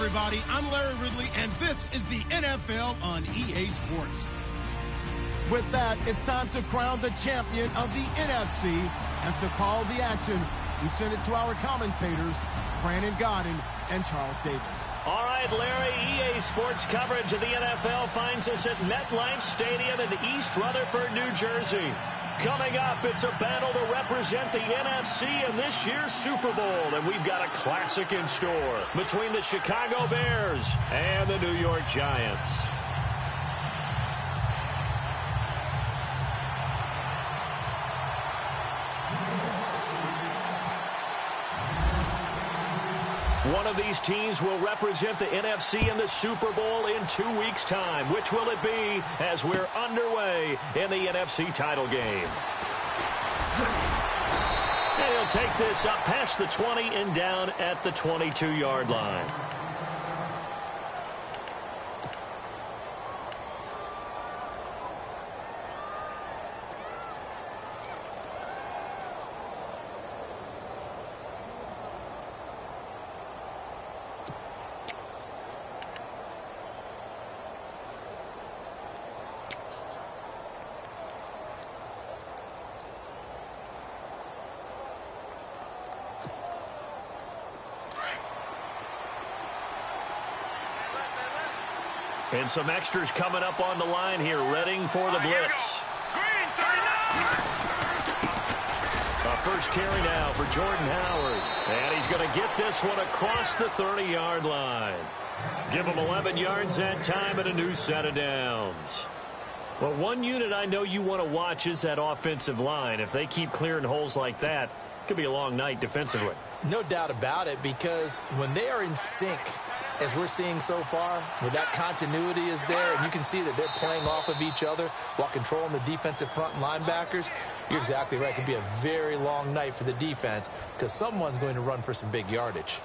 everybody. I'm Larry Ridley, and this is the NFL on EA Sports. With that, it's time to crown the champion of the NFC. And to call the action, we send it to our commentators, Brandon Godden and Charles Davis. All right, Larry, EA Sports coverage of the NFL finds us at MetLife Stadium in East Rutherford, New Jersey. Coming up, it's a battle to represent the NFC in this year's Super Bowl, and we've got a classic in store between the Chicago Bears and the New York Giants. One of these teams will represent the NFC in the Super Bowl in 2 weeks' time. Which will it be as we're underway in the NFC title game? And he'll take this up past the 20 and down at the 22-yard line. And some extras coming up on the line here, readying for the blitz. A first carry now for Jordan Howard. And he's going to get this one across the 30-yard line. Give him 11 yards that time and a new set of downs. Well, one unit I know you want to watch is that offensive line. If they keep clearing holes like that, it could be a long night defensively. No doubt about it, because when they are in sync, as we're seeing so far, where that continuity is there, and you can see that they're playing off of each other while controlling the defensive front and linebackers, you're exactly right. It could be a very long night for the defense because someone's going to run for some big yardage.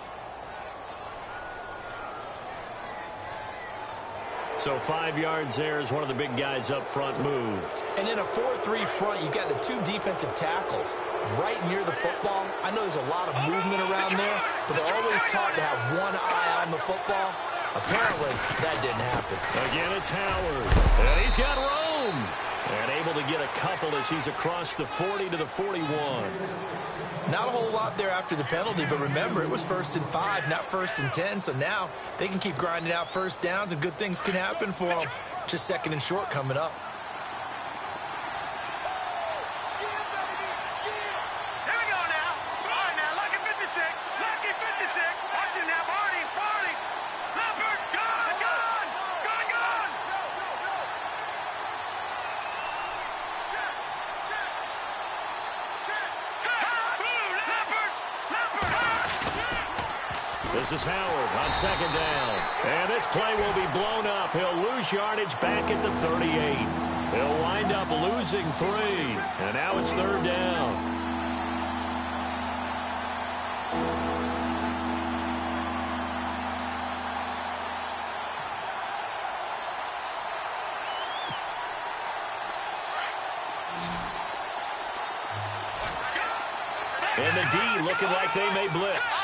So 5 yards there as one of the big guys up front moved. And in a 4-3 front, you've got the two defensive tackles right near the football. I know there's a lot of movement around there, but they're always taught to have one eye on the football. Apparently, that didn't happen. Again, it's Howard. And he's got room. And able to get a couple as he's across the 40 to the 41. Not a whole lot there after the penalty, but remember, it was 1st and 5, not 1st and 10. So now they can keep grinding out first downs, and good things can happen for them. Just 2nd and short coming up. This is Howard on 2nd down. And this play will be blown up. He'll lose yardage back at the 38. He'll wind up losing 3. And now it's 3rd down. And the D looking like they may blitz.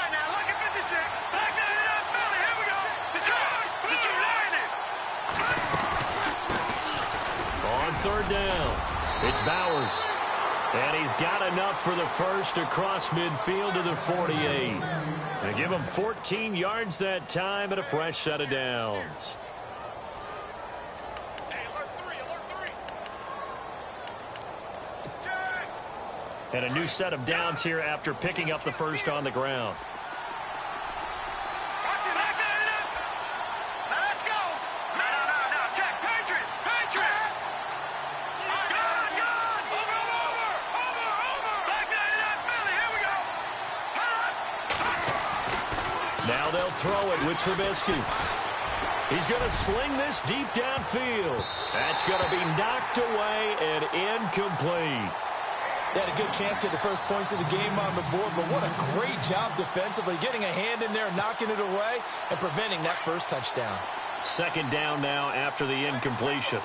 On 3rd down, it's Bowers. And he's got enough for the first across midfield to the 48. And give him 14 yards that time and a fresh set of downs. And a new set of downs here after picking up the first on the ground. Now they'll throw it with Trubisky. He's going to sling this deep downfield. That's going to be knocked away and incomplete. They had a good chance to get the first points of the game on the board, but what a great job defensively, getting a hand in there, knocking it away, and preventing that first touchdown. 2nd down now after the incompletion.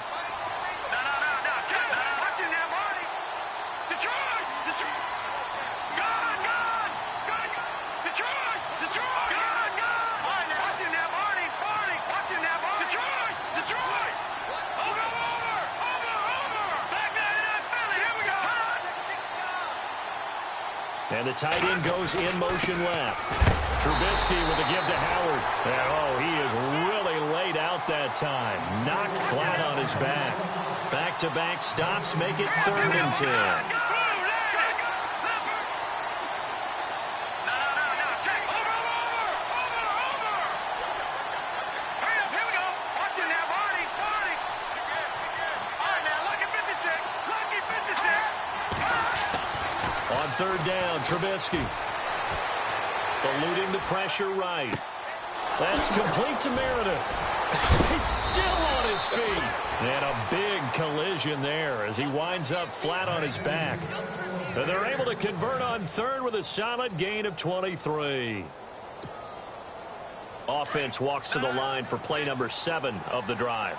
And the tight end goes in motion left. Trubisky with a give to Howard. And, oh, he is really laid out that time. Knocked flat on his back. Back-to-back stops make it 3rd and 10. On 3rd down, Trubisky. Eluding the pressure right. That's complete to Meredith. He's still on his feet. And a big collision there as he winds up flat on his back. And they're able to convert on 3rd with a solid gain of 23. Offense walks to the line for play number 7 of the drive.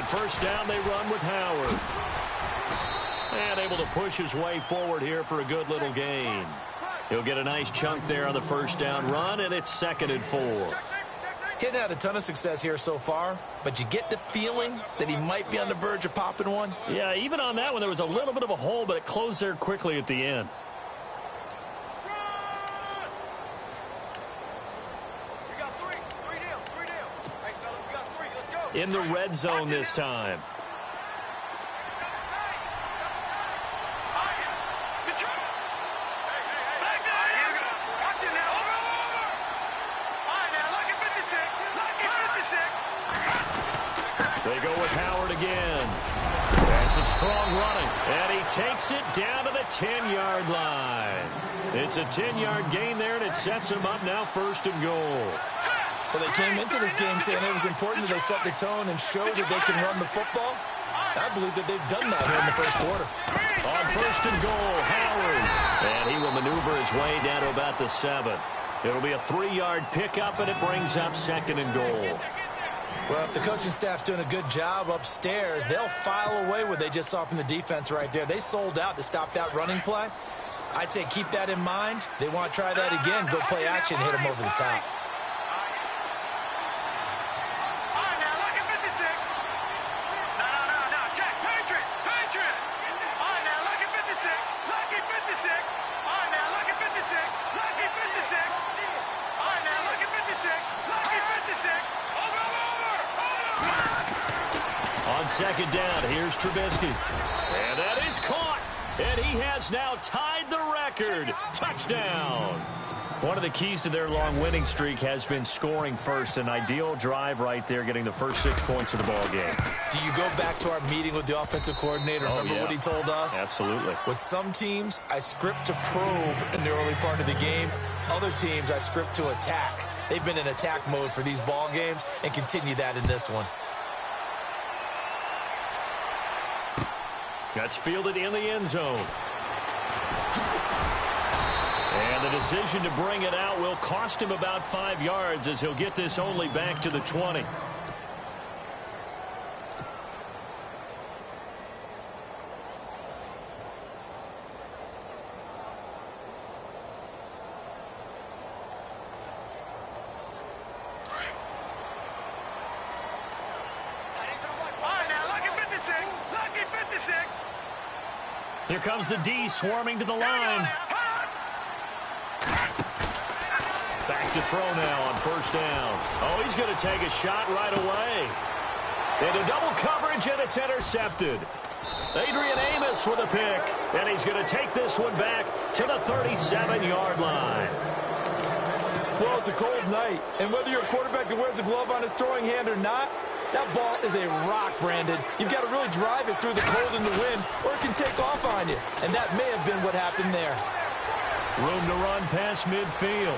First down, they run with Howard. And able to push his way forward here for a good little gain. He'll get a nice chunk there on the first down run, and it's 2nd and 4. Hitting had a ton of success here so far, but you get the feeling that he might be on the verge of popping one. Yeah, even on that one, there was a little bit of a hole, but it closed there quickly at the end. In the red zone this time. They go with Howard again. That's some strong running. And he takes it down to the 10-yard line. It's a 10-yard gain there, and it sets him up now 1st and goal. Well, they came into this game saying it was important that they set the tone and show that they can run the football. I believe that they've done that here in the first quarter. On 1st and goal, Howard. And he will maneuver his way down to about the 7. It'll be a 3-yard pickup, and it brings up 2nd and goal. Well, if the coaching staff's doing a good job upstairs, they'll file away what they just saw from the defense right there. They sold out to stop that running play. I'd say keep that in mind. They want to try that again, go play action, hit them over the top. On 2nd down, here's Trubisky. And that is caught. And he has now tied the record. Touchdown. One of the keys to their long winning streak has been scoring first. An ideal drive right there, getting the first 6 points of the ball game. Do you go back to our meeting with the offensive coordinator? Remember what he told us? Absolutely. With some teams, I script to probe in the early part of the game. Other teams, I script to attack. They've been in attack mode for these ball games and continue that in this one. That's fielded in the end zone. And the decision to bring it out will cost him about 5 yards as he'll get this only back to the 20. Here comes the D swarming to the line. Back to throw now on 1st down. Oh, he's going to take a shot right away. Into double coverage, and it's intercepted. Adrian Amos with a pick, and he's going to take this one back to the 37-yard line. Well, it's a cold night, and whether you're a quarterback that wears a glove on his throwing hand or not, that ball is a rock, Brandon. You've got to really drive it through the cold and the wind, or it can take off on you. And that may have been what happened there. Room to run past midfield.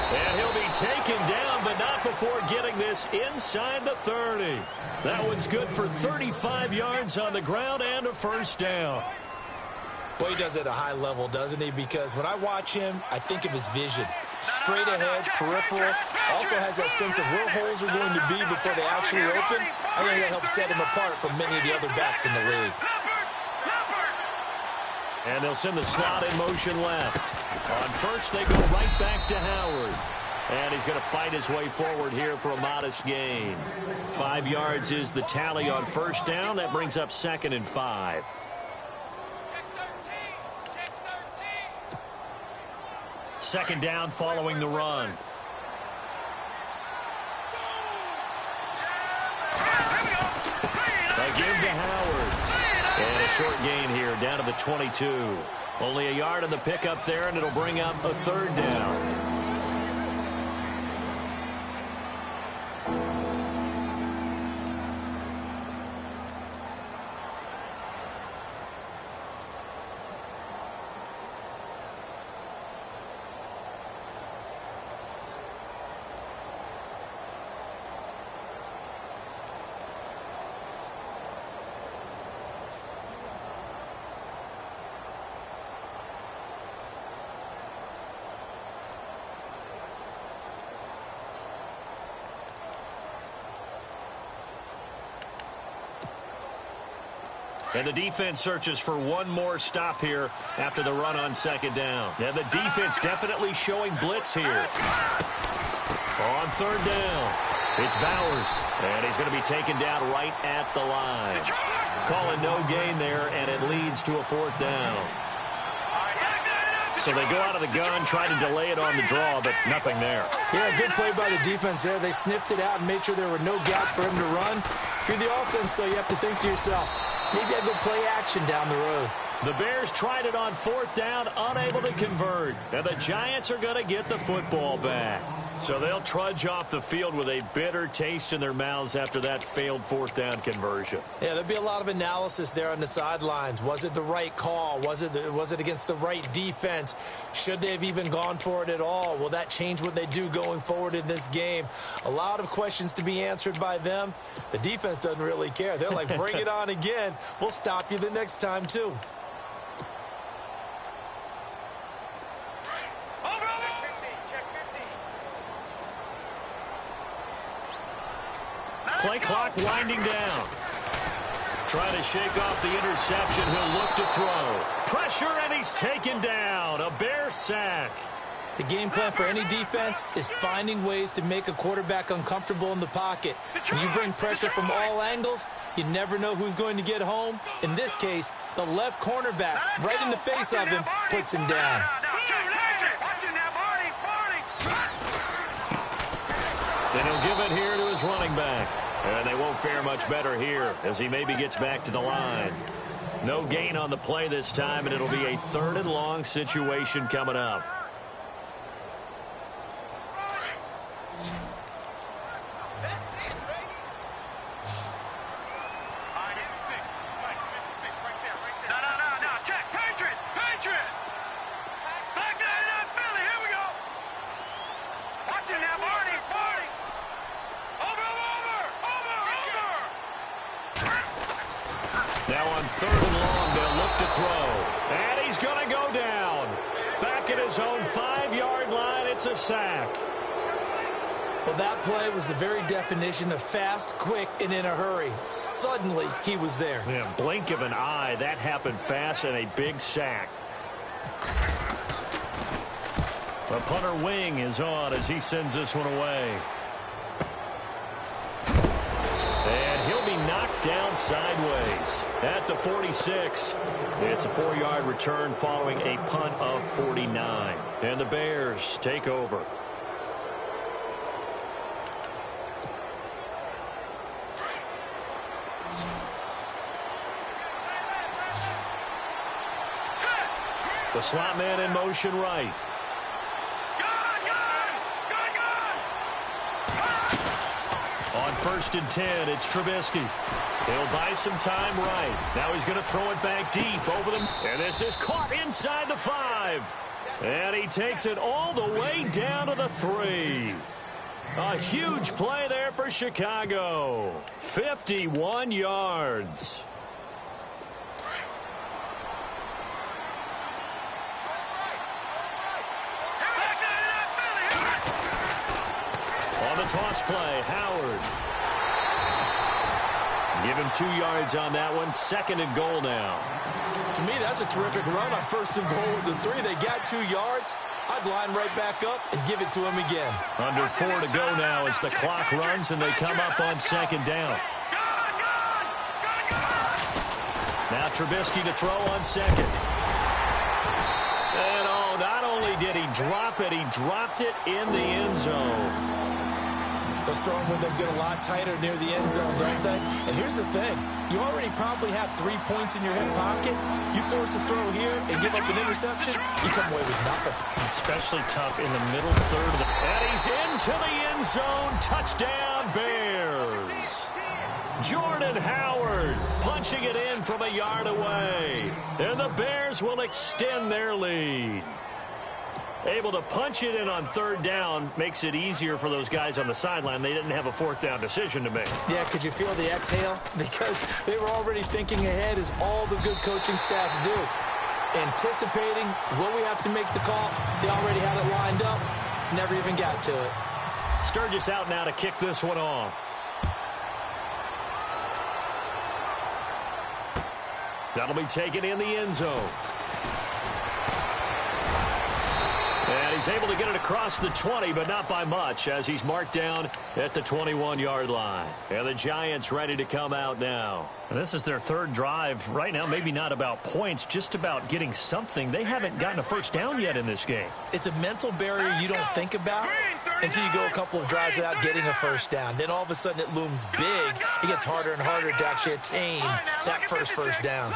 And he'll be taken down, but not before getting this inside the 30. That one's good for 35 yards on the ground and a 1st down. Well, he does it at a high level, doesn't he? Because when I watch him, I think of his vision. Straight ahead, peripheral, also has that sense of where holes are going to be before they actually open. I think that helps set him apart from many of the other backs in the league. And they'll send the slot in motion left. On first, they go right back to Howard. And he's going to fight his way forward here for a modest gain. 5 yards is the tally on first down. That brings up 2nd and 5. Second down following the run. They give to Howard. And a short gain here down to the 22. Only a yard on the pickup there, and it'll bring up a 3rd down. And the defense searches for one more stop here after the run on 2nd down. And the defense definitely showing blitz here. On 3rd down, it's Bowers. And he's going to be taken down right at the line. Calling no gain there, and it leads to a 4th down. So they go out of the gun, try to delay it on the draw, but nothing there. Yeah, good play by the defense there. They sniffed it out and made sure there were no gaps for him to run. If you're the offense, though, you have to think to yourself, maybe I go play action down the road. The Bears tried it on 4th down, unable to convert. And the Giants are going to get the football back. So they'll trudge off the field with a bitter taste in their mouths after that failed 4th down conversion. Yeah, there'll be a lot of analysis there on the sidelines. Was it the right call? Was it against the right defense? Should they have even gone for it at all? Will that change what they do going forward in this game? A lot of questions to be answered by them. The defense doesn't really care. They're like, bring it on again. We'll stop you the next time, too. Play clock winding down. Trying to shake off the interception. He'll look to throw. Pressure, and he's taken down. A Bear sack. The game plan for any defense is finding ways to make a quarterback uncomfortable in the pocket. When you bring pressure from all angles, you never know who's going to get home. In this case, the left cornerback, right in the face of him, puts him down. And he'll give it here to his running back. And they won't fare much better here as he maybe gets back to the line. No gain on the play this time, and it'll be a 3rd and long situation coming up. Now on 3rd and long, they'll look to throw. And he's going to go down. Back at his own 5-yard line, it's a sack. Well, that play was the very definition of fast, quick, and in a hurry. Suddenly, he was there. Yeah, blink of an eye. That happened fast, and a big sack. The punter wing is on as he sends this one away. And he'll be knocked down sideways at the 46. It's a 4-yard return following a punt of 49. And the Bears take over. The slot man in motion right. On 1st and 10, it's Trubisky. He'll buy some time right. Now he's going to throw it back deep over them. And this is caught inside the 5. And he takes it all the way down to the 3. A huge play there for Chicago. 51 yards. On the toss play, Howard. Give him 2 yards on that one. 2nd and goal now. To me, that's a terrific run on 1st and goal with the 3. They got 2 yards. I'd line right back up and give it to him again. Under 4 to go now as the clock runs and they come up on 2nd down. Now Trubisky to throw on 2nd. And not only did he drop it, he dropped it in the end zone. Those throwing windows get a lot tighter near the end zone, don't they? And here's the thing. You already probably have 3 points in your hip pocket. You force a throw here and give up an interception, you come away with nothing. Especially tough in the middle third of the... And he's into the end zone. Touchdown, Bears. Jordan Howard punching it in from a yard away. And the Bears will extend their lead. Able to punch it in on 3rd down makes it easier for those guys on the sideline. They didn't have a 4th down decision to make. Yeah, could you feel the exhale? Because they were already thinking ahead, as all the good coaching staffs do. Anticipating, will we have to make the call? They already had it lined up. Never even got to it. Sturgis out now to kick this one off. That'll be taken in the end zone. And he's able to get it across the 20, but not by much, as he's marked down at the 21-yard line. And the Giants ready to come out now. And this is their 3rd drive. Right now, maybe not about points, just about getting something. They haven't gotten a 1st down yet in this game. It's a mental barrier you don't think about until you go a couple of drives without getting a 1st down. Then all of a sudden it looms big. It gets harder and harder to actually attain that first down.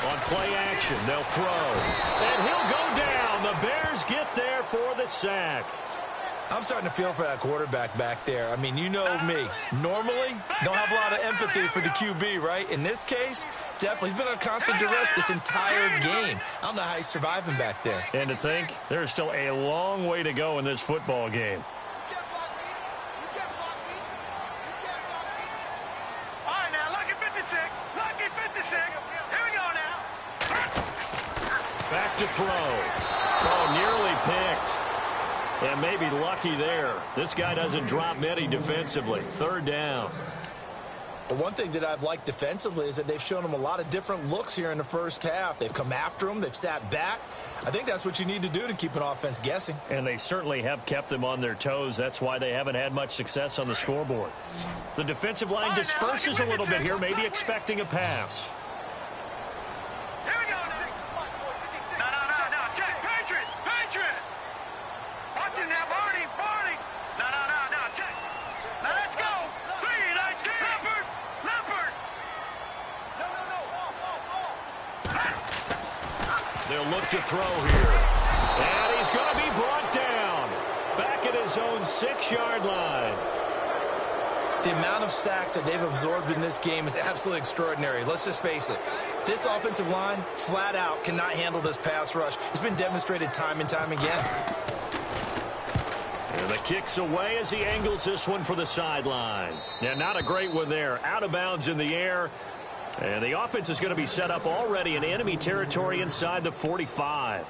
On play action, they'll throw. And he'll go down. The Bears get there for the sack. I'm starting to feel for that quarterback back there. I mean, you know me. Normally, don't have a lot of empathy for the QB, right? In this case, definitely. He's been on constant duress this entire game. I don't know how he's surviving back there. And to think, there's still a long way to go in this football game. Back to throw. Oh, nearly picked. And maybe lucky there. This guy doesn't drop many defensively. 3rd down. The one thing that I've liked defensively is that they've shown him a lot of different looks here in the 1st half. They've come after him. They've sat back. I think that's what you need to do to keep an offense guessing. And they certainly have kept them on their toes. That's why they haven't had much success on the scoreboard. The defensive line disperses a little bit here, maybe expecting a pass. They'll look to throw here. And he's going to be brought down. Back at his own 6-yard line. The amount of sacks that they've absorbed in this game is absolutely extraordinary. Let's just face it. This offensive line, flat out, cannot handle this pass rush. It's been demonstrated time and time again. And the kick's away as he angles this one for the sideline. Yeah, not a great one there. Out of bounds in the air. And the offense is going to be set up already in enemy territory inside the 45.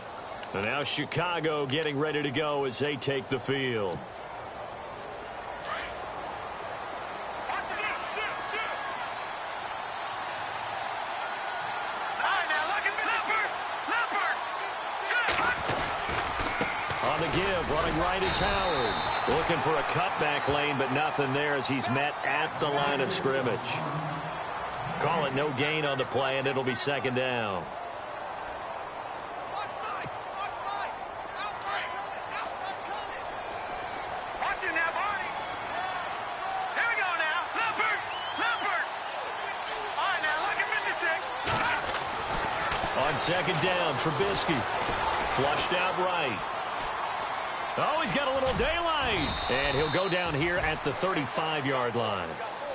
And now Chicago getting ready to go as they take the field. On the give, running right is Howard. Looking for a cutback lane, but nothing there as he's met at the line of scrimmage. Call it no gain on the play, and it'll be 2nd down. On 2nd down, Trubisky flushed out right. Oh, he's got a little daylight. And he'll go down here at the 35-yard line.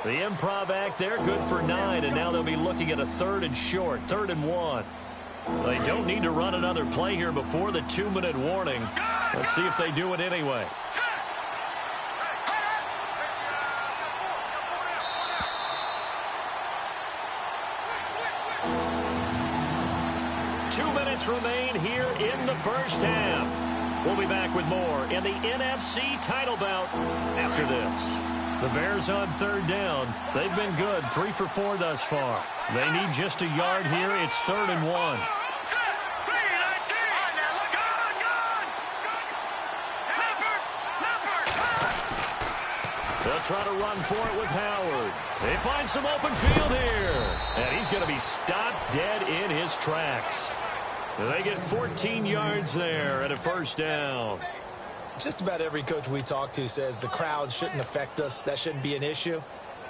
The improv act there, good for 9, and now they'll be looking at a 3rd and short, 3rd and 1. They don't need to run another play here before the 2-minute warning. Let's see if they do it anyway. 2 minutes remain here in the first half. We'll be back with more in the NFC title bout after this. The Bears on third down. They've been good, 3 for 4 thus far. They need just a yard here. It's 3rd and 1. They'll try to run for it with Howard. They find some open field here. And he's going to be stopped dead in his tracks. They get 14 yards there and a first down. Just about every coach we talk to says the crowd shouldn't affect us. That shouldn't be an issue.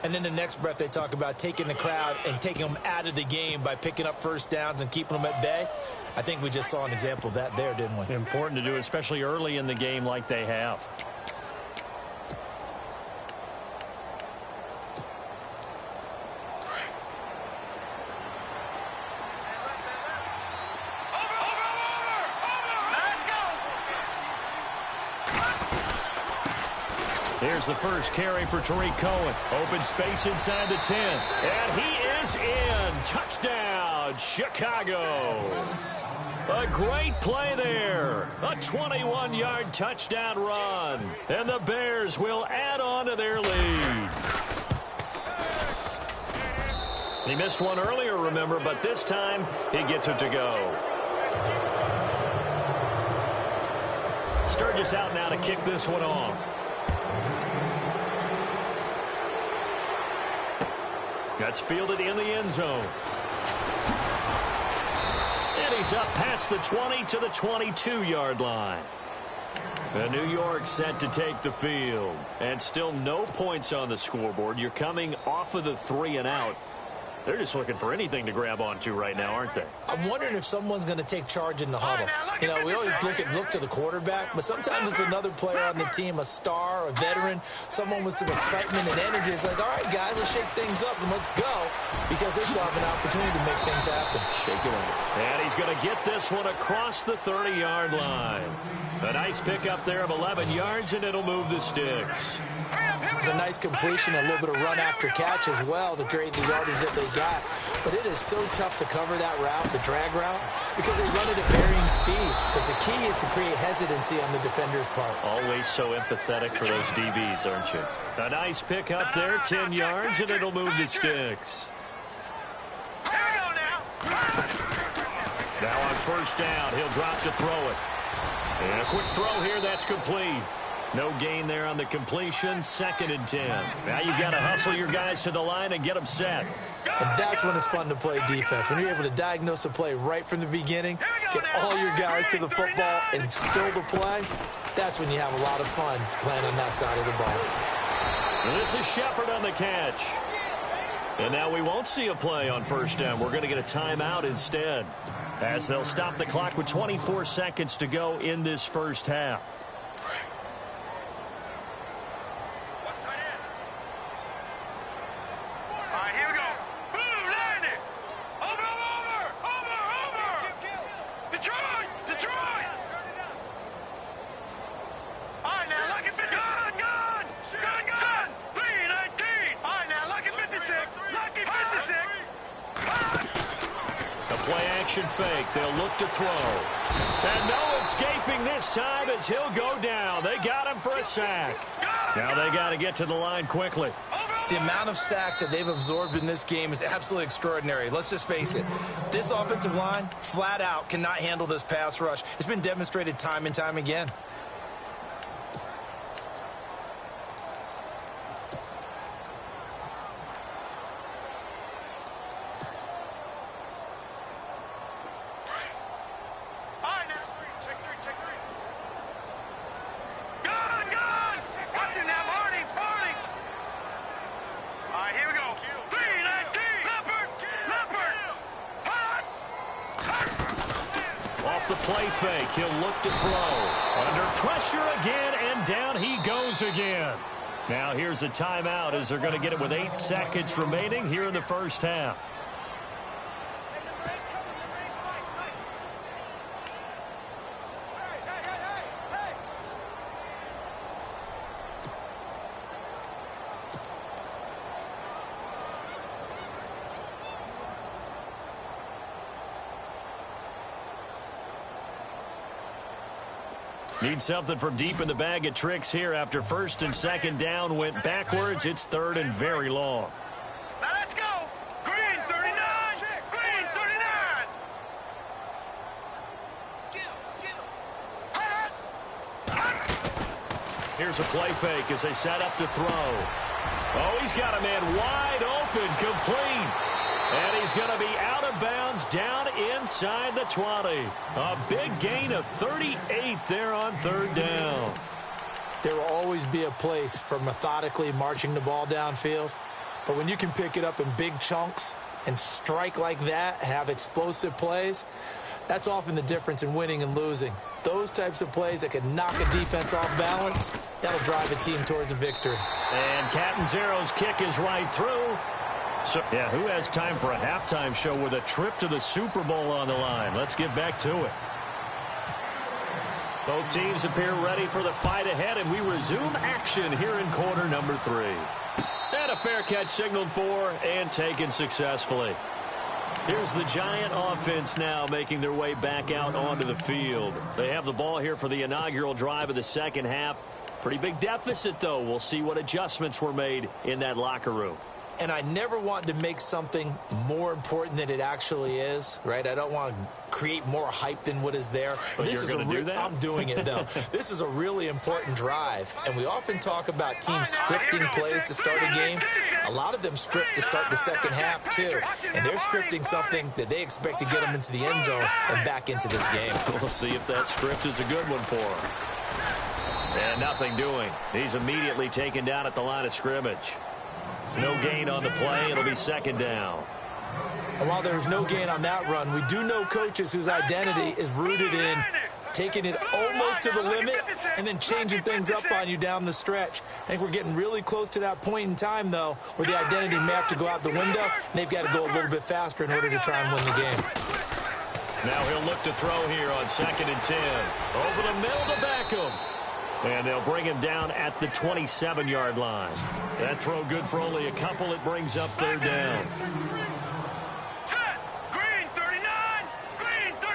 And then the next breath they talk about taking the crowd and taking them out of the game by picking up first downs and keeping them at bay. I think we just saw an example of that there, didn't we? Important to do, especially early in the game like they have. Here's the first carry for Tariq Cohen. Open space inside the 10. And he is in. Touchdown, Chicago. A great play there. A 21-yard touchdown run. And the Bears will add on to their lead. He missed one earlier, remember, but this time he gets it to go. Sturgis out now to kick this one off. That's fielded in the end zone. And he's up past the 20 to the 22-yard line. And New York set to take the field. And still no points on the scoreboard. You're coming off of the 3 and out. They're just looking for anything to grab onto right now, aren't they? I'm wondering if someone's going to take charge in the huddle. You know, we always look to the quarterback, but sometimes it's another player on the team, a star, a veteran, someone with some excitement and energy. It's like, all right, guys, let's shake things up and let's go, because they still have an opportunity to make things happen. Shake it up. And he's going to get this one across the 30-yard line. A nice pickup there of 11 yards, and it'll move the sticks. It's a nice completion, a little bit of run after catch as well to create the yardage that they got. But it is so tough to cover that route, the drag route, because they run it at varying speeds. Because the key is to create hesitancy on the defender's part. Always so empathetic for those DBs, aren't you? A nice pickup there, 10 yards, and it'll move the sticks. Now on first down, he'll drop to throw it. And a quick throw here, that's complete. No gain there on the completion, 2nd and 10. Now you've got to hustle your guys to the line and get them set. And that's when it's fun to play defense. When you're able to diagnose a play right from the beginning, get all your guys to the football and still the play, that's when you have a lot of fun playing on that side of the ball. And this is Shepard on the catch. And now we won't see a play on first down. We're going to get a timeout instead, as they'll stop the clock with 24 seconds to go in this first half. Fake. They'll look to throw. And no escaping this time as he'll go down. They got him for a sack. Now they got to get to the line quickly. The amount of sacks that they've absorbed in this game is absolutely extraordinary. Let's just face it. This offensive line, flat out, cannot handle this pass rush. It's been demonstrated time and time again. Fake. He'll look to throw. Under pressure again, and down he goes again. Now here's a timeout as they're going to get it with 8 seconds remaining here in the first half. Need something from deep in the bag of tricks here after first and second down went backwards. It's third and very long. Now let's go. Green 39. Green 39. Here's a play fake as they set up to throw. Oh, he's got a man wide open, complete. And he's going to be out of bounds down inside the 20. A big gain of 38 there on third down. There will always be a place for methodically marching the ball downfield. But when you can pick it up in big chunks and strike like that, have explosive plays, that's often the difference in winning and losing. Those types of plays that can knock a defense off balance, that'll drive a team towards a victory. And Catanzaro's kick is right through. So, yeah, who has time for a halftime show with a trip to the Super Bowl on the line? Let's get back to it. Both teams appear ready for the fight ahead, and we resume action here in quarter number 3. And a fair catch signaled for and taken successfully. Here's the Giant offense now making their way back out onto the field. They have the ball here for the inaugural drive of the second half. Pretty big deficit, though. We'll see what adjustments were made in that locker room. And I never want to make something more important than it actually is, right? I don't want to create more hype than what is there. But you're going to do that? I'm doing it, though. This is a really important drive, and we often talk about teams scripting plays to start a game. A lot of them script to start the second half, too. And they're scripting something that they expect to get them into the end zone and back into this game. We'll see if that script is a good one for him. And nothing doing. He's immediately taken down at the line of scrimmage. No gain on the play. It'll be second down. And while there was no gain on that run, we do know coaches whose identity is rooted in taking it almost to the limit and then changing things up on you down the stretch. I think we're getting really close to that point in time, though, where the identity may have to go out the window, and they've got to go a little bit faster in order to try and win the game. Now he'll look to throw here on 2nd and 10. Over the middle to Beckham. And they'll bring him down at the 27-yard line. That throw good for only a couple. It brings up third down. Set. Green 39. Green 39.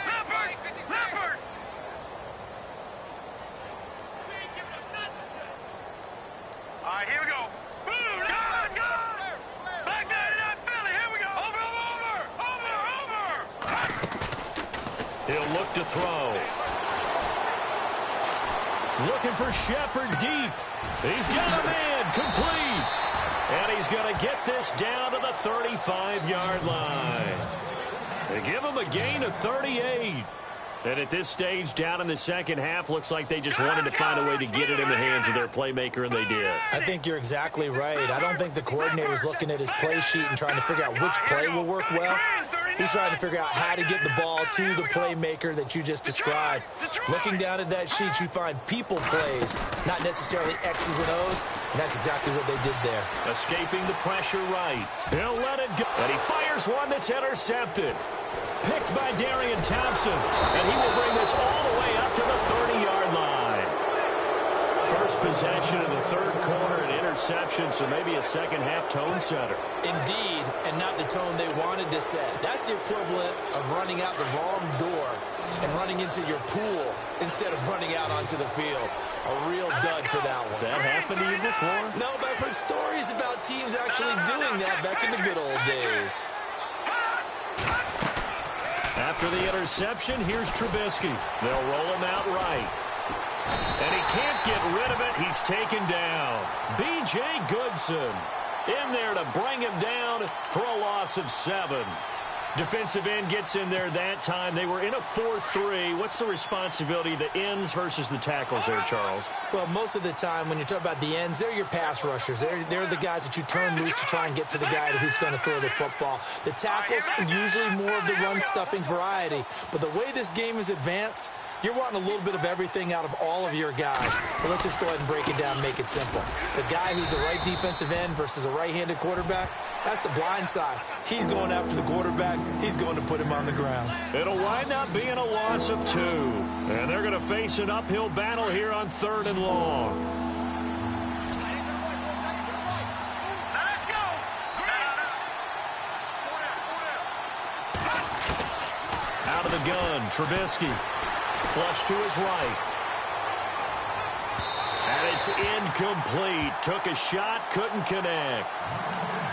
Leopard. Leopard. All right, here we go. Blue. Go. Back 99 Philly. Here we go. Over. He'll look to throw. Looking for Shepard deep. He's got a man complete. And he's going to get this down to the 35-yard line. They give him a gain of 38. And at this stage, down in the second half, looks like they just wanted to find a way to get it in the hands of their playmaker, and they did. I think you're exactly right. I don't think the coordinator's looking at his play sheet and trying to figure out which play will work well. He's trying to figure out how to get the ball to the playmaker that you just described. Looking down at that sheet, you find people plays, not necessarily X's and O's, and that's exactly what they did there. Escaping the pressure right. He'll let it go. And he fires one that's intercepted. Picked by Darian Thompson. And he will bring this all the way up to the 30-yard line. First possession of the third quarter, an interception, so maybe a second-half tone setter. Indeed, and not the tone they wanted to set. That's the equivalent of running out the wrong door and running into your pool instead of running out onto the field. A real dud for that one. Has that happened to you before? No, but I've heard stories about teams actually doing that back in the good old days. After the interception, here's Trubisky. They'll roll him out right. And he can't get rid of it. He's taken down. B.J. Goodson in there to bring him down for a loss of 7. Defensive end gets in there that time. They were in a 4-3. What's the responsibility of the ends versus the tackles there, Charles? Well, most of the time when you talk about the ends, they're your pass rushers. They're the guys that you turn loose to try and get to the guy who's going to throw the football. The tackles are usually more of the run-stuffing variety. But the way this game is advanced, you're wanting a little bit of everything out of all of your guys. But let's just go ahead and break it down and make it simple. The guy who's the right defensive end versus a right-handed quarterback, that's the blind side. He's going after the quarterback. He's going to put him on the ground. It'll wind up being a loss of 2. And they're going to face an uphill battle here on 3rd and long. Let's go. Out of the gun, Trubisky. Flush to his right. It's incomplete. Took a shot, couldn't connect.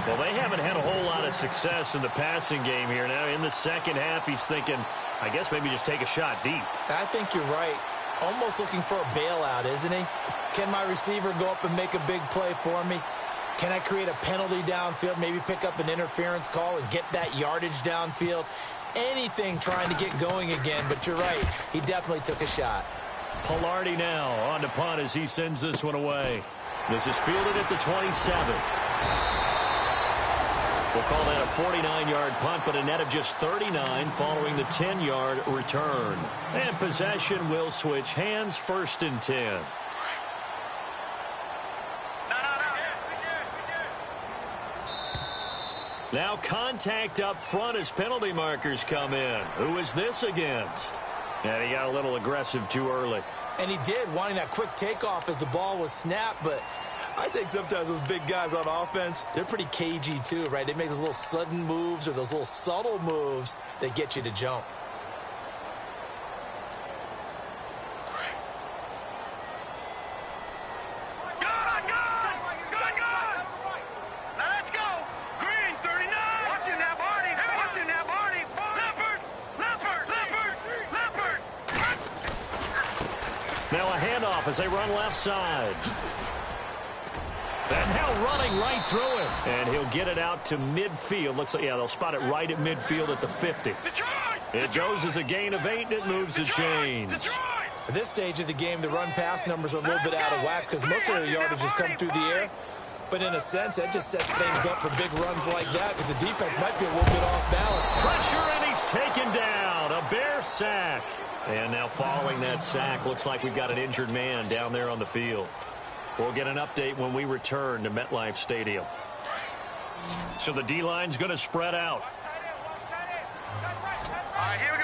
Well, they haven't had a whole lot of success in the passing game here. Now, in the second half, he's thinking, I guess maybe just take a shot deep. I think you're right. Almost looking for a bailout, isn't he? Can my receiver go up and make a big play for me? Can I create a penalty downfield, maybe pick up an interference call and get that yardage downfield? Anything trying to get going again, but you're right. He definitely took a shot. Pilardi now on to punt as he sends this one away. This is fielded at the 27. We'll call that a 49-yard punt, but a net of just 39 following the 10-yard return. And possession will switch hands, 1st and 10. Now contact up front as penalty markers come in. Who is this against? And he got a little aggressive too early. And he did, wanting that quick takeoff as the ball was snapped, but I think sometimes those big guys on offense, they're pretty cagey too, right? They make those little sudden moves or those little subtle moves that get you to jump. Now a handoff as they run left side. And now running right through him. And he'll get it out to midfield. Looks like, yeah, they'll spot it right at midfield at the 50. It goes as a gain of 8, and it moves the chains. At this stage of the game, the run-pass numbers are a little bit out of whack because most of the yardage has come through the air. But in a sense, that just sets things up for big runs like that because the defense might be a little bit off balance. Pressure, and he's taken down. A Bear sack. And now following that sack, looks like we've got an injured man down there on the field. We'll get an update when we return to MetLife Stadium. So the D-line's going to spread out. All right, here we go.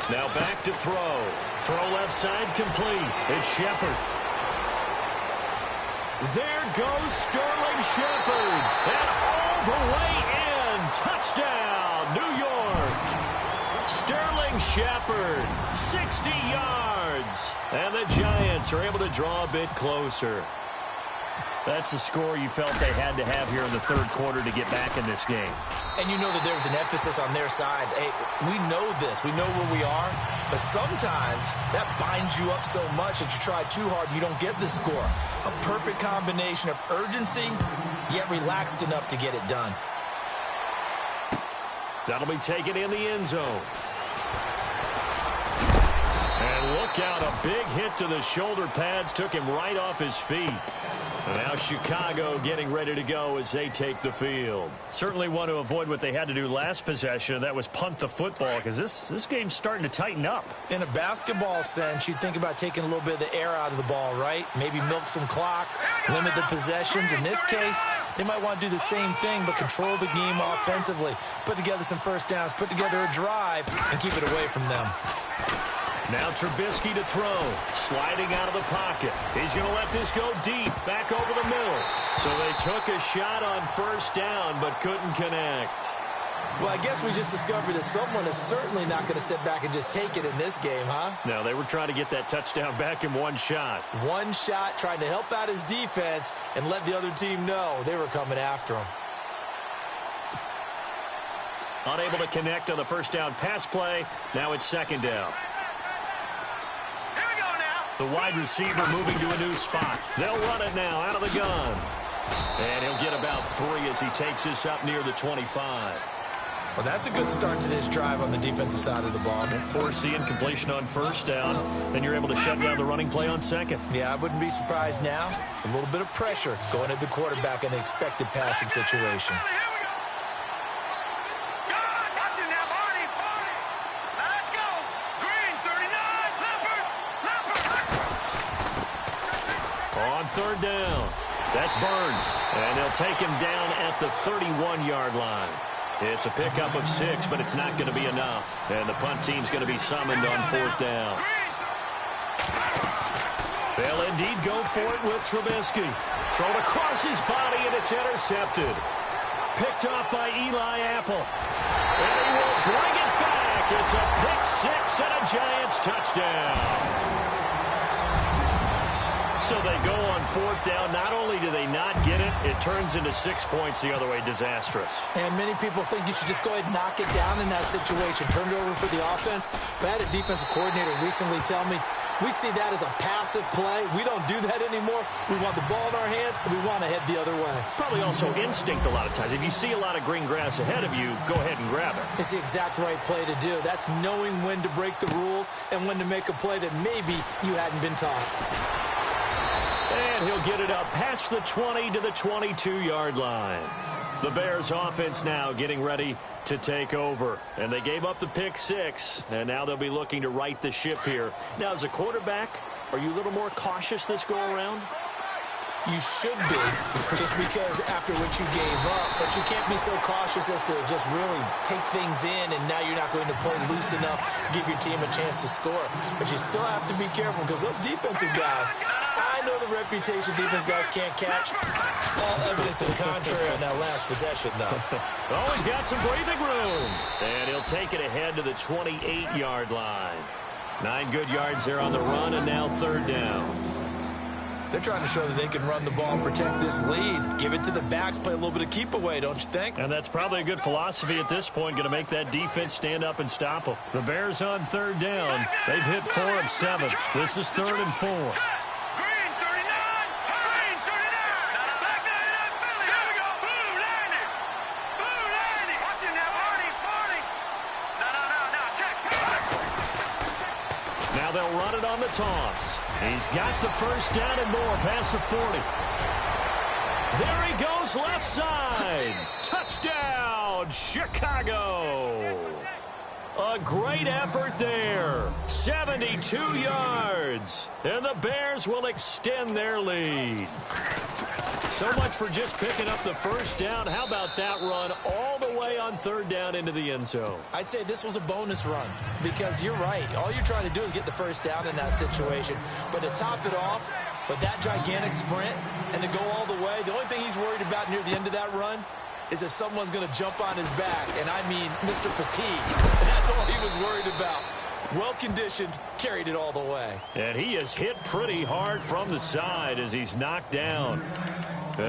Now back to throw. Throw left side complete. It's Shepard. There goes Sterling Shepard. And all the way in. Touchdown, New York. Sterling Shepard, 60 yards. And the Giants are able to draw a bit closer. That's a score you felt they had to have here in the third quarter to get back in this game. And you know that there's an emphasis on their side. Hey, we know this. We know where we are. But sometimes that binds you up so much that you try too hard, you don't get the score. A perfect combination of urgency, yet relaxed enough to get it done. That'll be taken in the end zone. And look out, a big hit to the shoulder pads took him right off his feet. And now Chicago getting ready to go as they take the field. Certainly want to avoid what they had to do last possession. That was punt the football because this game's starting to tighten up. In a basketball sense, you think about taking a little bit of the air out of the ball, right? Maybe milk some clock, limit the possessions. In this case, they might want to do the same thing but control the game offensively. Put together some first downs, put together a drive, and keep it away from them. Now Trubisky to throw. Sliding out of the pocket. He's going to let this go deep. Back over the middle. So they took a shot on first down but couldn't connect. Well, I guess we just discovered that someone is certainly not going to sit back and just take it in this game, huh? No, they were trying to get that touchdown back in one shot. One shot, trying to help out his defense and let the other team know they were coming after him. Unable to connect on the first down pass play. Now it's second down. The wide receiver moving to a new spot. They'll run it now out of the gun. And he'll get about 3 as he takes this up near the 25. Well, that's a good start to this drive on the defensive side of the ball. Forcing completion on first down. Then you're able to shut down the running play on second. Yeah, I wouldn't be surprised now. A little bit of pressure going at the quarterback in an expected passing situation. On third down, that's Burns, and they'll take him down at the 31-yard line. It's a pickup of 6, but it's not going to be enough. And the punt team's going to be summoned on 4th down. They'll indeed go for it with Trubisky. Thrown across his body, and it's intercepted. Picked off by Eli Apple. And he will bring it back. It's a pick 6 and a Giants touchdown. So they go on 4th down. Not only do they not get it, it turns into 6 points the other way. Disastrous. And many people think you should just go ahead and knock it down in that situation. Turn it over for the offense. But I had a defensive coordinator recently tell me, we see that as a passive play. We don't do that anymore. We want the ball in our hands, and we want to head the other way. Probably also instinct a lot of times. If you see a lot of green grass ahead of you, go ahead and grab it. It's the exact right play to do. That's knowing when to break the rules and when to make a play that maybe you hadn't been taught. And he'll get it up past the 20 to the 22-yard line. The Bears offense now getting ready to take over. And they gave up the pick 6, and now they'll be looking to right the ship here. Now, as a quarterback, are you a little more cautious this go-around? You should be, just because after what you gave up, but you can't be so cautious as to just really take things in, and now you're not going to play loose enough to give your team a chance to score. But you still have to be careful, because those defensive guys, I know the reputation defense guys can't catch. All evidence to the contrary on that last possession, though. Oh, he's got some breathing room. And he'll take it ahead to the 28-yard line. 9 good yards there on the run, and now 3rd down. They're trying to show that they can run the ball and protect this lead. Give it to the backs, play a little bit of keep away, don't you think? And that's probably a good philosophy at this point, going to make that defense stand up and stop them. The Bears on 3rd down. They've hit 4 of 7. This is 3rd and 4. Now they'll run it on the toss. He's got the 1st down and more past the 40. There he goes left side. Touchdown, Chicago. A great effort there. 72 yards. And the Bears will extend their lead. So much for just picking up the 1st down. How about that run all the way on 3rd down into the end zone? I'd say this was a bonus run, because you're right. All you're trying to do is get the 1st down in that situation. But to top it off with that gigantic sprint and to go all the way, the only thing he's worried about near the end of that run is if someone's going to jump on his back. And I mean Mr. Fatigue. And that's all he was worried about. Well-conditioned, carried it all the way. And he is hit pretty hard from the side as he's knocked down.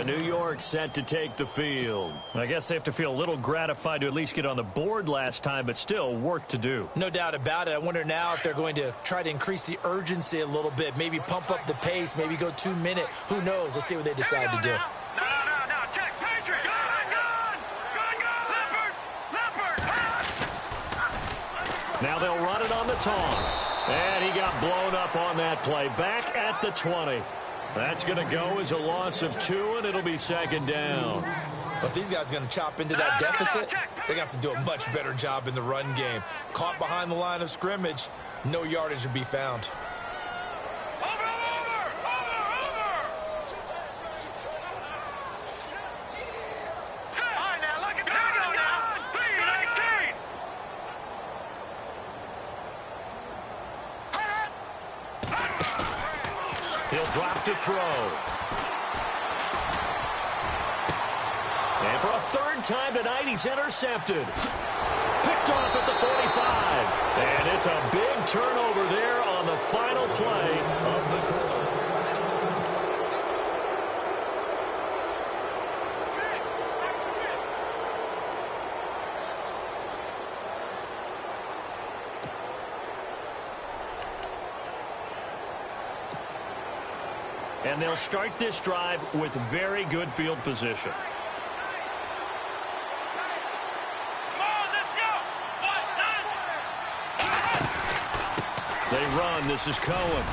New York set to take the field. I guess they have to feel a little gratified to at least get on the board last time, but still work to do. No doubt about it. I wonder now if they're going to try to increase the urgency a little bit, maybe pump up the pace, maybe go 2-minute. Who knows? Let's see what they decide to do. Check, Patriot. Now they'll run it on the toss. And he got blown up on that play. Back at the 20. That's going to go as a loss of 2, and it'll be 2nd down. But these guys are going to chop into that deficit. They got to do a much better job in the run game. Caught behind the line of scrimmage, no yardage to be found. He'll drop to throw. And for a 3rd time tonight, he's intercepted. Picked off at the 45. And it's a big turnover there on the final play of the quarter. And they'll start this drive with very good field position. They run. This is Cohen.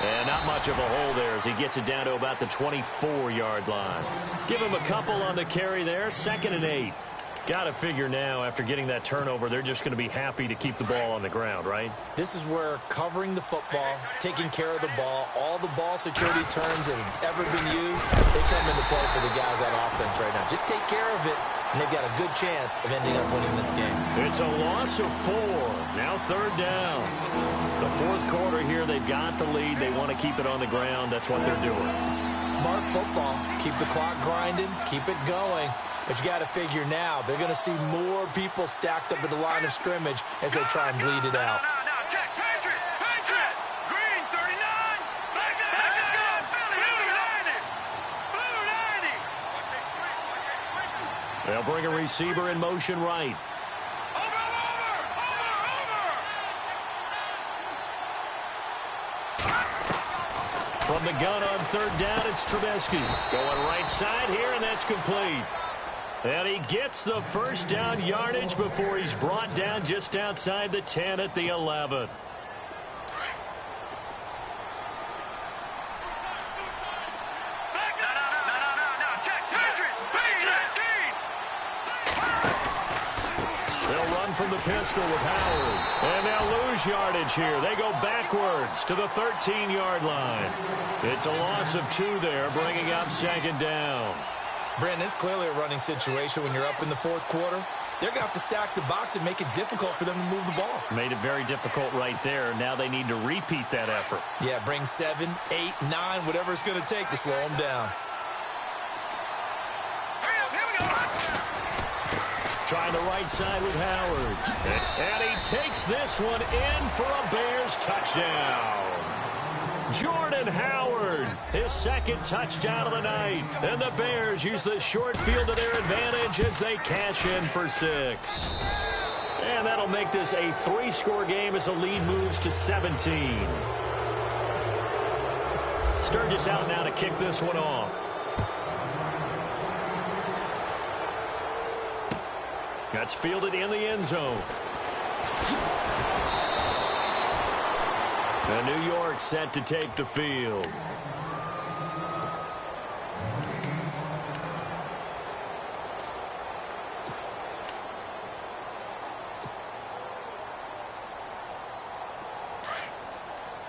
And not much of a hole there as he gets it down to about the 24-yard line. Give him a couple on the carry there. 2nd and 8. Got to figure now, after getting that turnover, they're just going to be happy to keep the ball on the ground, right? This is where covering the football, taking care of the ball, all the ball security terms that have ever been used, they they come into play for the guys on offense right now. Just take care of it, and they've got a good chance of ending up winning this game. It's a loss of 4. Now 3rd down. The 4th quarter here, they've got the lead. They want to keep it on the ground. That's what they're doing. Smart football. Keep the clock grinding. Keep it going. But you got to figure now, they're going to see more people stacked up at the line of scrimmage as they try and bleed it out. Check. Patriot. Green, 39. Back there. Let's go. Blue 90. They'll bring a receiver in motion right. Over. From the gun on 3rd down, it's Trubisky. Going right side here, and that's complete. And he gets the 1st down yardage before he's brought down just outside the 10 at the 11. They'll run from the pistol with Howard. And they'll lose yardage here. They go backwards to the 13-yard line. It's a loss of 2 there, bringing up 2nd down. Brandon, it's clearly a running situation when you're up in the 4th quarter. They're going to have to stack the box and make it difficult for them to move the ball. Made it very difficult right there. Now they need to repeat that effort. Yeah, bring 7, 8, 9, whatever it's going to take to slow them down. Here we go. Trying the right side with Howard. And he takes this one in for a Bears touchdown. Jordan Howard, his 2nd touchdown of the night. And the Bears use the short field to their advantage as they cash in for 6. And that'll make this a 3-score game as the lead moves to 17. Sturgis out now to kick this one off. That's fielded in the end zone. And New York set to take the field.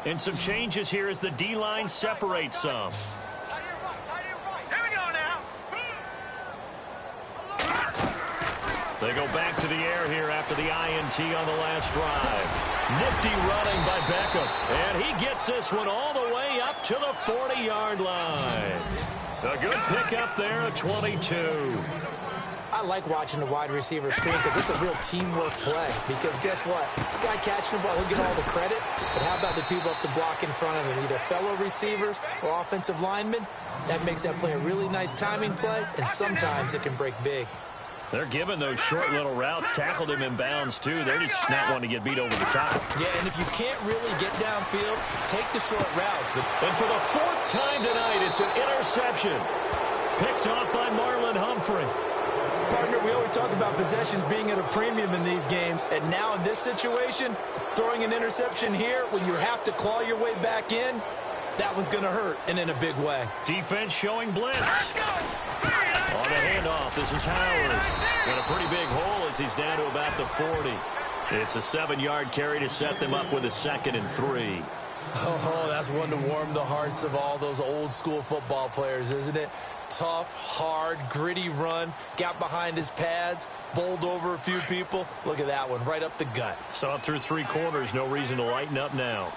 And some changes here as the D-line separates some. Here we go now. They go back to the air here after the INT on the last drive. Nifty running by Beckham. And he gets this one all the way up to the 40-yard line. A good pickup there at 22. I like watching the wide receiver screen because it's a real teamwork play. Because guess what? The guy catching the ball, he'll get all the credit. But how about the people up to block in front of him? Either fellow receivers or offensive linemen. That makes that play a really nice timing play. And sometimes it can break big. They're giving those short little routes. Tackled him in bounds, too. They're just not wanting to get beat over the top. Yeah, and if you can't really get downfield, take the short routes. And for the 4th time tonight, it's an interception. Picked off by Marlon Humphrey. Partner, we always talk about possessions being at a premium in these games. And now in this situation, throwing an interception here when you have to claw your way back in, that one's going to hurt, and in a big way. Defense showing blitz. On the handoff, this is Howard. Got a pretty big hole as he's down to about the 40. It's a 7-yard carry to set them up with a 2nd and 3. Oh, that's one to warm the hearts of all those old-school football players, isn't it? Tough, hard, gritty run. Got behind his pads, bowled over a few people. Look at that one, right up the gut. Saw it through 3 quarters. No reason to lighten up now.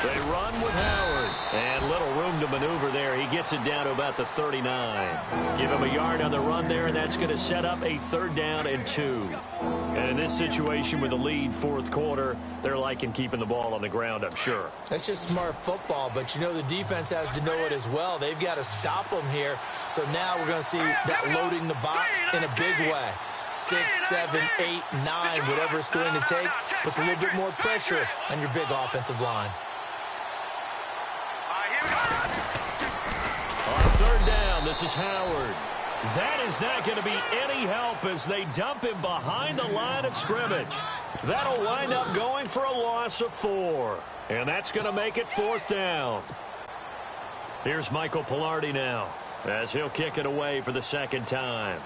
They run with Howard. And little room to maneuver there. He gets it down to about the 39. Give him a yard on the run there, and that's going to set up a 3rd down and 2. And in this situation with the lead 4th quarter, they're liking keeping the ball on the ground, I'm sure. That's just smart football, but you know the defense has to know it as well. They've got to stop them here. So now we're going to see that loading the box in a big way. 6, 7, 8, 9, whatever it's going to take, puts a little bit more pressure on your big offensive line. On 3rd down, this is Howard. That is not going to be any help as they dump him behind the line of scrimmage. That'll wind up going for a loss of 4. And that's going to make it 4th down. Here's Michael Pilardi now as he'll kick it away for the 2nd time.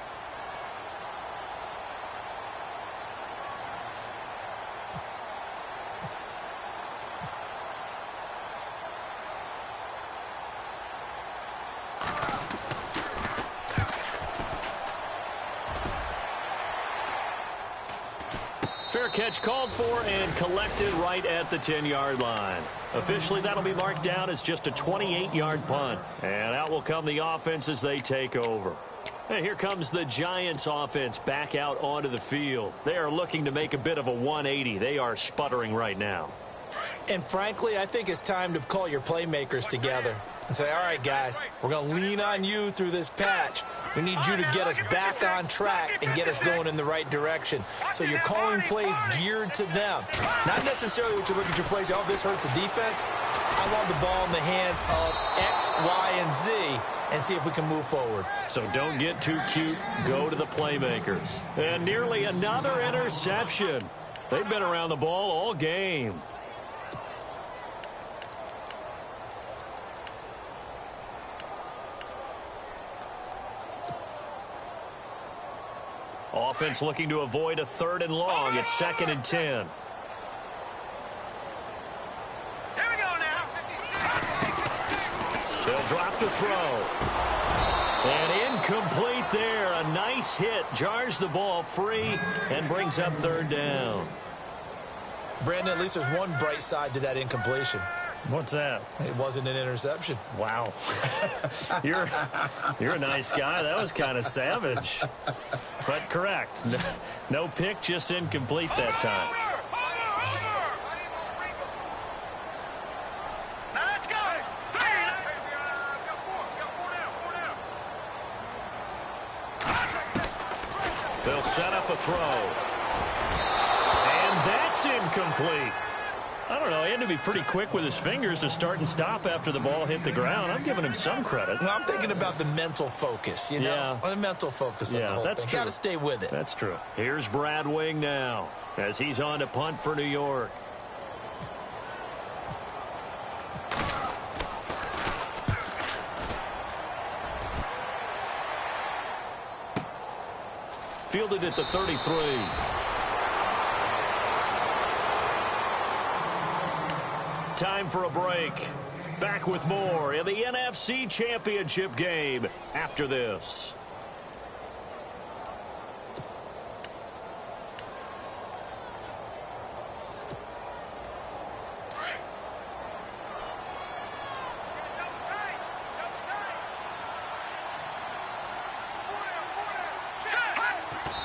fair catch called for and collected right at the 10-yard line. Officially, that'll be marked down as just a 28-yard punt. And out will come the offense as they take over. And here comes the Giants offense back out onto the field. They are looking to make a bit of a 180. They are sputtering right now. And frankly, I think it's time to call your playmakers together and say, all right, guys, we're going to lean on you through this patch. We need you to get us back on track and get us going in the right direction. So you're calling plays geared to them. Not necessarily what you look at your plays, oh, this hurts the defense. I want the ball in the hands of X, Y, and Z and see if we can move forward. So don't get too cute. Go to the playmakers. And nearly another interception. They've been around the ball all game. Offense looking to avoid a 3rd and long. It's 2nd and 10. Here we go now. They'll drop to throw. And incomplete there. A nice hit. Jars the ball free and brings up 3rd down. Brandon, at least there's one bright side to that incompletion. What's that? It wasn't an interception. Wow. You're a nice guy. That was kind of savage. But correct. No pick, just incomplete that time. Now let's go. They'll set up a throw. And that's incomplete. I don't know. He had to be pretty quick with his fingers to start and stop after the ball hit the ground. I'm giving him some credit. Well, I'm thinking about the mental focus, you know? Yeah. Or the mental focus of the whole that's thing. true. Got to stay with it. That's true. Here's Brad Wing now as he's on to punt for New York. Fielded at the 33. Time for a break. Back with more in the NFC Championship game after this.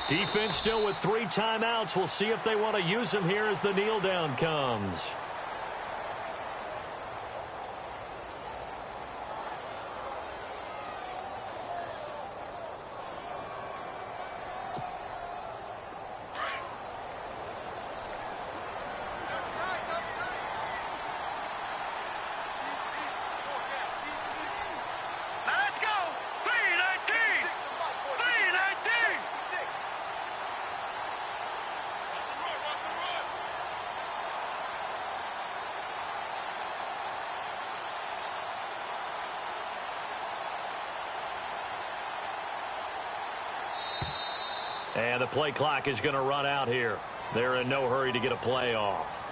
Defense still with 3 timeouts. We'll see if they want to use them here as the kneel down comes. And the play clock is going to run out here. They're in no hurry to get a play off.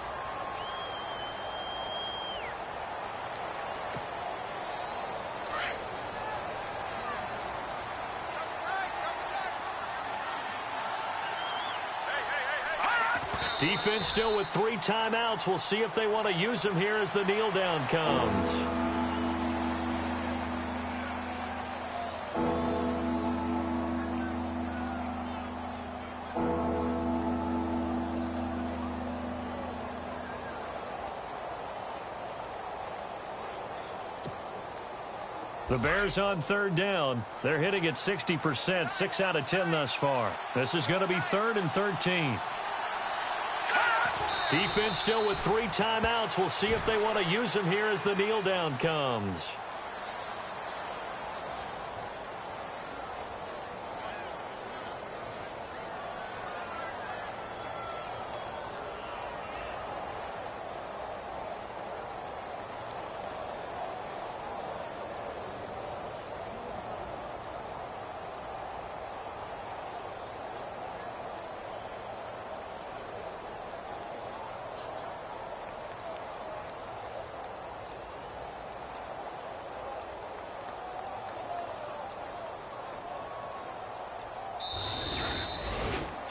Defense still with 3 timeouts. We'll see if they want to use them here as the kneel down comes. The Bears on 3rd down. They're hitting at 60%, 6 out of 10 thus far. This is going to be 3rd and 13. Defense still with 3 timeouts. We'll see if they want to use them here as the kneel down comes.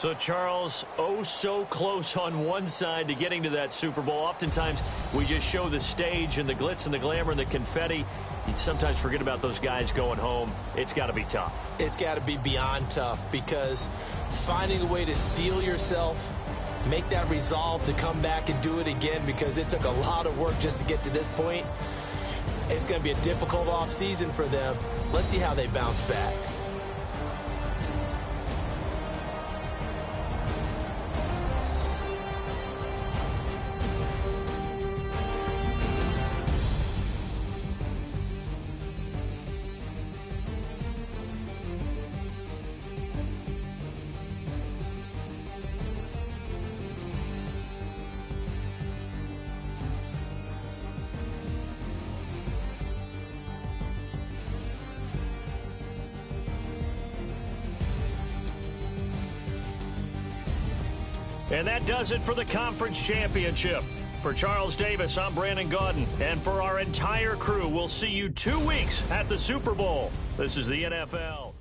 So, Charles, oh so close on one side to getting to that Super Bowl. Oftentimes, we just show the stage and the glitz and the glamour and the confetti. You sometimes forget about those guys going home. It's got to be tough. It's got to be beyond tough, because finding a way to steel yourself, make that resolve to come back and do it again, because it took a lot of work just to get to this point. It's going to be a difficult offseason for them. Let's see how they bounce back. And that does it for the conference championship. For Charles Davis, I'm Brandon Gaudin. And for our entire crew, we'll see you 2 weeks at the Super Bowl. This is the NFL.